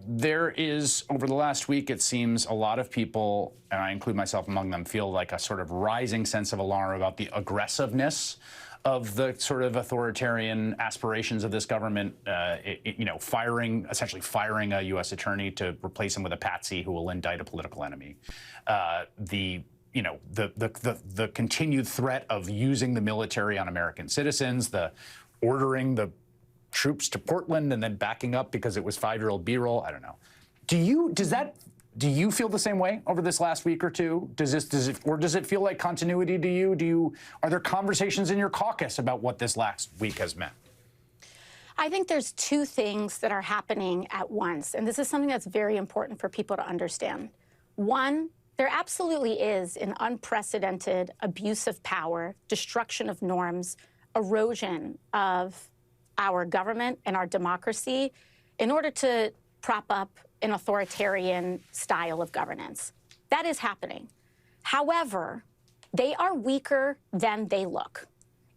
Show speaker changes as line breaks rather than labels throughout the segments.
There is, over the last week, it seems a lot of people, and I include myself among them, feel like a sort of rising sense of alarm about the aggressiveness of the sort of authoritarian aspirations of this government, essentially firing a U.S. attorney to replace him with a patsy who will indict a political enemy. The continued threat of using the military on American citizens, the ordering the troops to Portland and then backing up because it was 5-year-old B-roll. I don't know. Do you feel the same way over this last week or two? Does it feel like continuity to you? Are there conversations in your caucus about what this last week has meant?
I think there's two things that are happening at once, and this is something that's very important for people to understand. One, there absolutely is an unprecedented abuse of power, destruction of norms, erosion of our government and our democracy in order to prop up an authoritarian style of governance. That is happening. However, they are weaker than they look.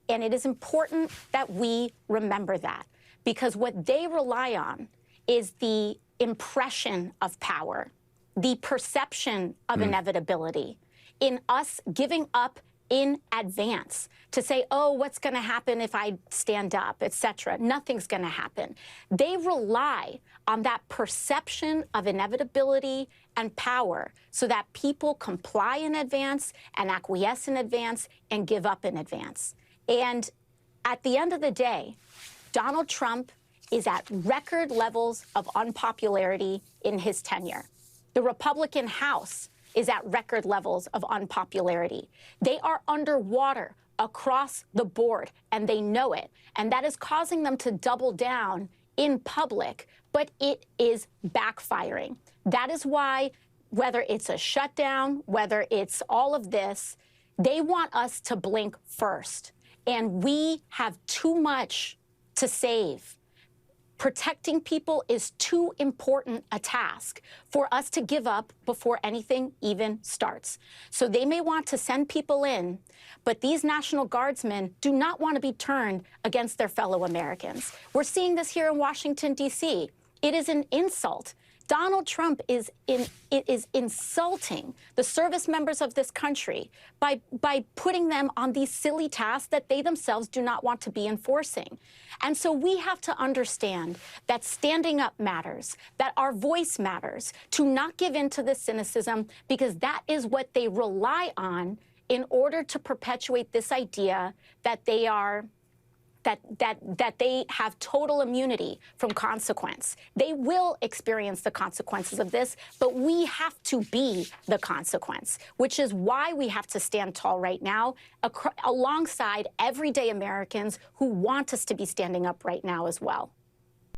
And it is important that we remember that, because what they rely on is the impression of power, the perception of inevitability, in us giving up in advance to say, oh, what's going to happen if I stand up, et cetera. Nothing's going to happen. They rely on that perception of inevitability and power so that people comply in advance and acquiesce in advance and give up in advance. And at the end of the day, Donald Trump is at record levels of unpopularity in his tenure. The Republican House is at record levels of unpopularity. They are underwater across the board, and they know it. And that is causing them to double down in public, but it is backfiring. That is why, whether it's a shutdown, whether it's all of this, they want us to blink first. And we have too much to save. Protecting people is too important a task for us to give up before anything even starts. So they may want to send people in, but these National Guardsmen do not want to be turned against their fellow Americans. We're seeing this here in Washington, D.C. It is an insult. Donald Trump is insulting the service members of this country by putting them on these silly tasks that they themselves do not want to be enforcing. And so we have to understand that standing up matters, that our voice matters, to not give in to this cynicism, because that is what they rely on in order to perpetuate this idea that they are that they have total immunity from consequence. They will experience the consequences of this, but we have to be the consequence, which is why we have to stand tall right now alongside everyday Americans who want us to be standing up right now as well.